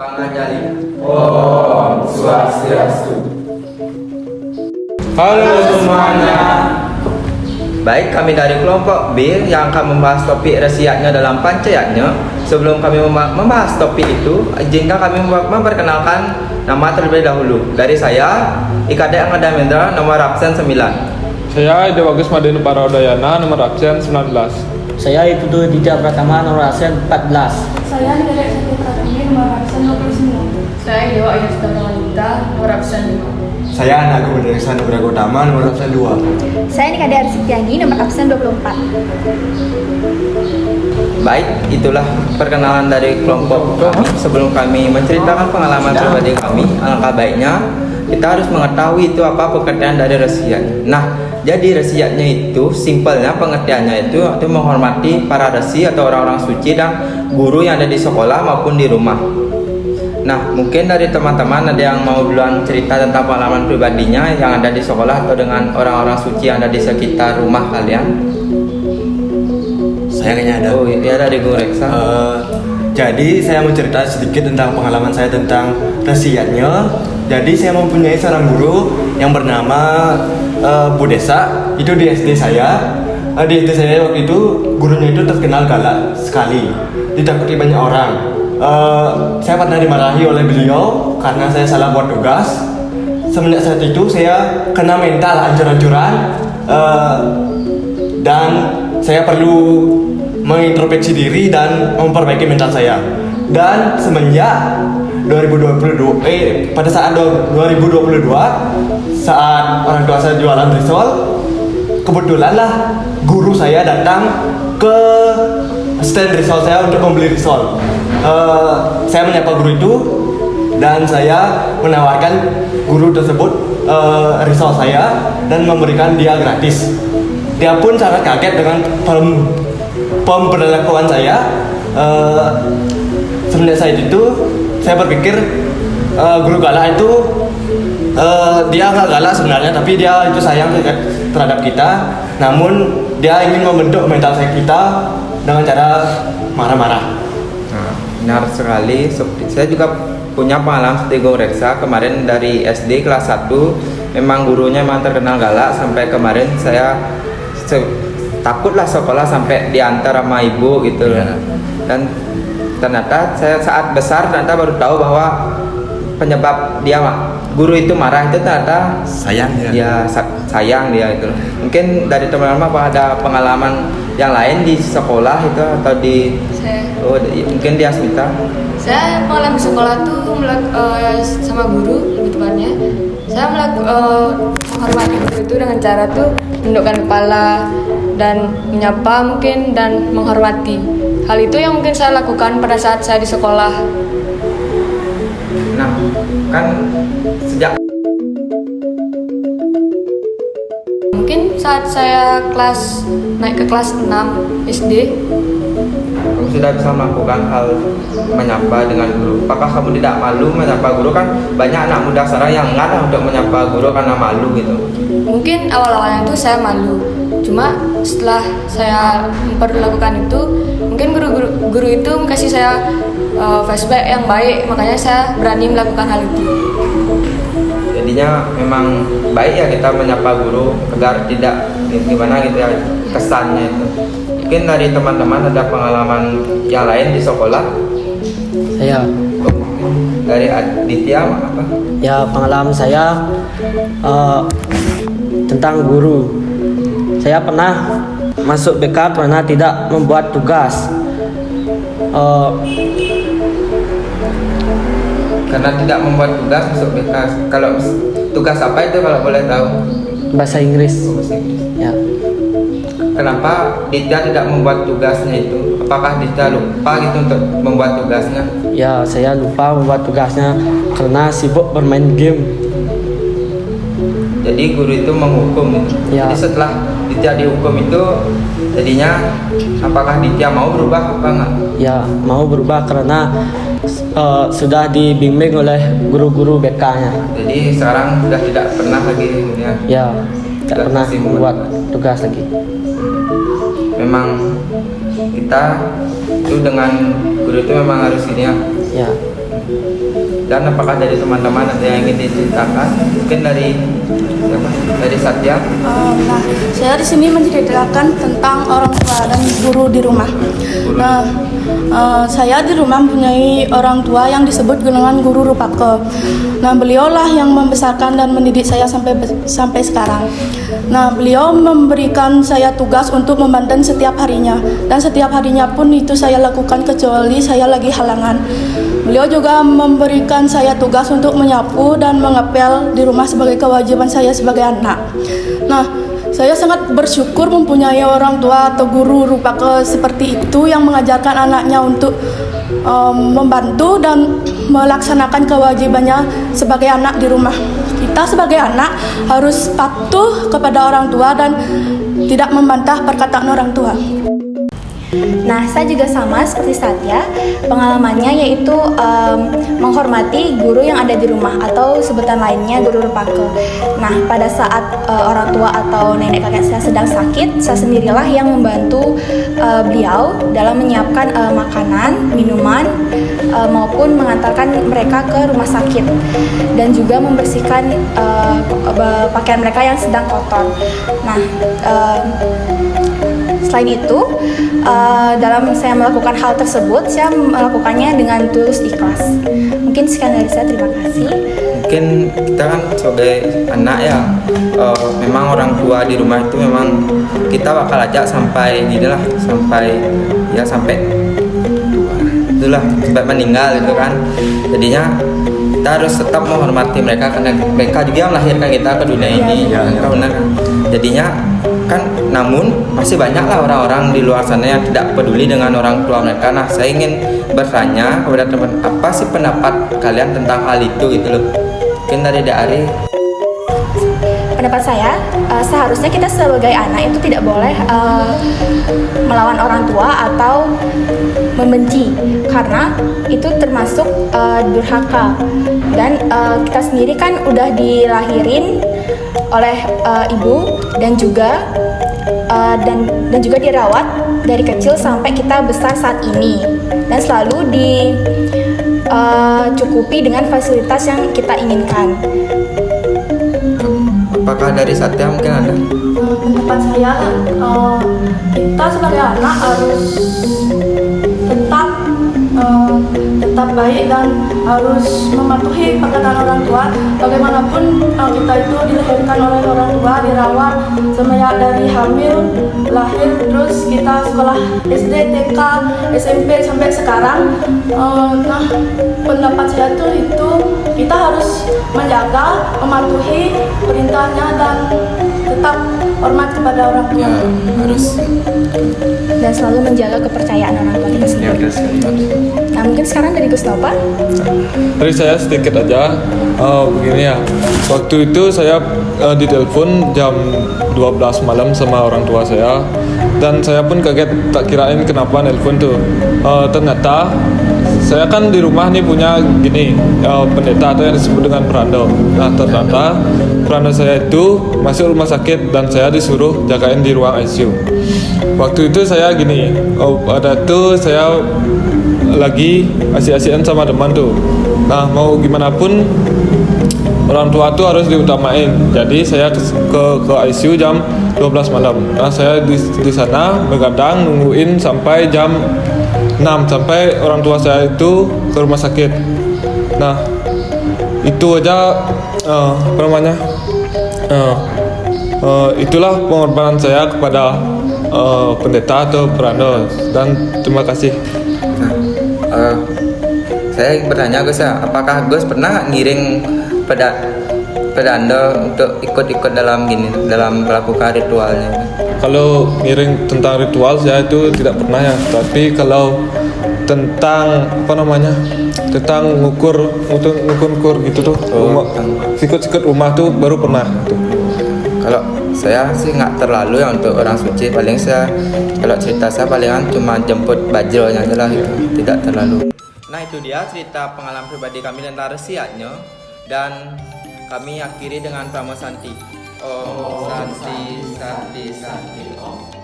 Bang Anjali. Om Swastiastu. Halo semuanya. Baik, kami dari kelompok B yang akan membahas topik rasiatnya dalam pancayatnya. Sebelum kami membahas topik itu, izinkan kami memperkenalkan nama terlebih dahulu. Dari saya, Ikade Angada Mendra, nomor absen 9. Saya Ide Bagus Madeni Paraudayana, nomor absen 19. Saya Iputu Dija Pratama, nomor absen 14. Saya Nidalek Satu Pratami, nomor absen 29. Saya Dewa Ayu Sudara Wanita, nomor absen 5. Saya Anak Gubernur Nugraha Utama, nomor absen 2. Saya Nikade Arsitiani, nomor absen 24. Baik, itulah perkenalan dari kelompok kami. Sebelum kami menceritakan pengalaman pribadi kami, alangkah baiknya kita harus mengetahui itu apa pengertian dari rasiat. Nah, jadi rasiatnya itu simpelnya pengertiannya itu menghormati para rasi atau orang-orang suci dan guru yang ada di sekolah maupun di rumah. Nah, mungkin dari teman-teman ada yang mau duluan cerita tentang pengalaman pribadinya yang ada di sekolah atau dengan orang-orang suci yang ada di sekitar rumah kalian? Saya kayaknya ada. Oh iya, dari Gung Reksa. Jadi saya mau cerita sedikit tentang pengalaman saya tentang rasiatnya. Jadi saya mempunyai seorang guru yang bernama Bu Desa. Itu di SD saya. Di SD saya waktu itu gurunya itu terkenal galak sekali, ditakuti banyak orang. Saya pernah dimarahi oleh beliau karena saya salah buat tugas. Semenjak saat itu saya kena mental hancur-hancuran, dan saya perlu mengintrospeksi diri dan memperbaiki mental saya. Dan semenjak 2022, pada saat 2022, saat orang tua saya jualan risol, kebetulan lah guru saya datang ke stand risol saya untuk membeli risol. Saya menyapa guru itu dan saya menawarkan guru tersebut risol saya dan memberikan dia gratis. Dia pun sangat kaget dengan pemberlakuan saya. Semenjak saat itu saya berpikir guru galak itu dia nggak galak sebenarnya, tapi dia itu sayang terhadap kita. Namun dia ingin membentuk mental kita dengan cara marah-marah. Nah, benar sekali. Saya juga punya pengalaman seperti Gung Reksa. Kemarin dari SD kelas 1 memang gurunya memang terkenal galak. Sampai kemarin saya takutlah sekolah sampai diantar sama ibu gitu. Dan ternyata saya saat besar ternyata baru tahu bahwa penyebab guru itu marah itu ternyata sayang dia itu. Mungkin dari teman-teman apa ada pengalaman yang lain di sekolah itu atau di mungkin di Asmita? Saya pengalaman di sekolah tuh sama guru, lebih tepatnya saya menghormati guru itu dengan cara tuh menundukkan kepala dan menyapa mungkin dan menghormati. Hal itu yang mungkin saya lakukan pada saat saya di sekolah. Nah, kan sejak Mungkin saat saya naik ke kelas 6 SD, kamu sudah bisa melakukan hal menyapa dengan guru. Apakah kamu tidak malu menyapa guru? Kan banyak anak muda sekarang yang enggan untuk menyapa guru karena malu gitu. mungkin awal-awalnya itu saya malu. Cuma setelah saya memperlakukan itu, mungkin guru itu kasih saya flashback yang baik, makanya saya berani melakukan hal itu. Jadinya memang baik ya kita menyapa guru agar tidak gimana gitu ya kesannya itu. Mungkin dari teman-teman ada pengalaman yang lain di sekolah? Saya, Dari Aditya apa? ya pengalaman saya tentang guru. Saya pernah masuk BK karena tidak membuat tugas. Karena tidak membuat tugas masuk BK. Kalau tugas apa itu kalau boleh tahu? Bahasa Inggris. Bahasa Inggris. Ya, Kenapa Ditya tidak membuat tugasnya itu? Apakah Ditya lupa gitu untuk membuat tugasnya? ya saya lupa membuat tugasnya karena sibuk bermain game. Jadi guru itu menghukum gitu. Ya. Jadi setelah Ditya dihukum itu jadinya apakah Ditya mau berubah apa enggak? Ya, mau berubah karena sudah dibimbing oleh guru-guru BK-nya. Jadi sekarang sudah tidak pernah lagi ya. Ya, tidak Sudah pernah masih membuat tugas lagi. Memang kita itu dengan guru itu memang harus ini ya. Ya, Dan apakah dari teman-teman ada yang ingin diceritakan? Mungkin dari siapa? Dari Satya. Nah, saya di sini menceritakan tentang orang tua dan guru di rumah. Nah, saya di rumah mempunyai orang tua yang disebut dengan guru Rupake. Nah, beliaulah yang membesarkan dan mendidik saya sampai sekarang. Nah, beliau memberikan saya tugas untuk membanten setiap harinya, dan setiap harinya pun itu saya lakukan kecuali saya lagi halangan. Beliau juga memberikan saya tugas untuk menyapu dan mengepel di rumah sebagai kewajiban saya sebagai anak. Nah, saya sangat bersyukur mempunyai orang tua atau guru Rupake seperti itu yang mengajarkan anaknya untuk membantu dan melaksanakan kewajibannya sebagai anak di rumah. Kita sebagai anak harus patuh kepada orang tua dan tidak membantah perkataan orang tua. Nah, saya juga sama seperti Satya, pengalamannya yaitu menghormati guru yang ada di rumah atau sebutan lainnya guru Rupake. Nah, pada saat orang tua atau nenek kakek saya sedang sakit, saya sendirilah yang membantu beliau dalam menyiapkan makanan, minuman, maupun mengantarkan mereka ke rumah sakit dan juga membersihkan pakaian mereka yang sedang kotor. Nah, selain itu, dalam saya melakukan hal tersebut, saya melakukannya dengan tulus ikhlas. Mungkin sekian dari saya, terima kasih. Mungkin kita kan sebagai anak ya, memang orang tua di rumah itu memang kita bakal ajak sampai inilah, sampai itulah, sampai meninggal gitu kan. Jadinya kita harus tetap menghormati mereka karena mereka juga melahirkan kita ke dunia ini. Ya, benar kan? Jadinya kan, namun masih banyaklah orang-orang di luar sana yang tidak peduli dengan orang tua mereka. Nah, saya ingin bertanya kepada teman, apa sih pendapat kalian tentang hal itu gitu loh? Mungkin dari Dari. Pendapat saya, seharusnya kita sebagai anak itu tidak boleh melawan orang tua atau membenci, karena itu termasuk durhaka. Dan kita sendiri kan udah dilahirin oleh ibu dan juga dirawat dari kecil sampai kita besar saat ini, dan selalu dicukupi dengan fasilitas yang kita inginkan. Apakah dari Satya mungkin ada? Pendapat saya, kita sebagai anak harus tetap baik dan harus mematuhi perkataan orang tua. Bagaimanapun kita itu dilahirkan oleh orang tua, dirawat semenjak dari hamil, lahir, terus kita sekolah SD, TK, SMP sampai sekarang. Nah, pendapat saya itu kita harus menjaga, mematuhi perintahnya dan tetap hormat kepada orang tua. Ya, harus. Dan selalu menjaga kepercayaan orang tua kita sendiri. Nah, mungkin sekarang dari Gustapa. Dari saya sedikit aja, begini ya. Waktu itu saya ditelepon jam 12 malam sama orang tua saya, dan saya pun kaget, tak kirain kenapa nelpon tuh. Ternyata saya kan di rumah nih punya gini, pendeta atau yang disebut dengan perando. Nah, ternyata perando saya itu masuk rumah sakit dan saya disuruh jagain di ruang ICU. Waktu itu saya gini, pada itu saya lagi asik-asikan sama teman tuh. Nah, mau gimana pun orang tua tuh harus diutamain. Jadi saya ke ICU jam 12 malam. Nah, saya di sana begadang nungguin sampai jam 6 sampai orang tua saya itu ke rumah sakit. Nah, itu aja apa namanya? Itulah pengorbanan saya kepada pendeta atau perando, dan terima kasih. Nah, saya bertanya Gus ya, apakah Gus pernah ngiring pedanda untuk ikut-ikut dalam melakukan ritualnya? Gitu? Kalau ngiring tentang ritual saya itu tidak pernah ya, tapi kalau tentang apa namanya, tentang ngukur gitu tuh, sikut-sikut rumah tuh baru pernah tuh. Kalau saya sih nggak terlalu ya untuk orang suci, paling saya kalau cerita saya palingan cuma jemput bajronya aja lah gitu, tidak terlalu. Nah, itu dia cerita pengalaman pribadi kami tentang resiatnya, dan kami akhiri dengan Pramosanti. Om Santi Santi Santi Om.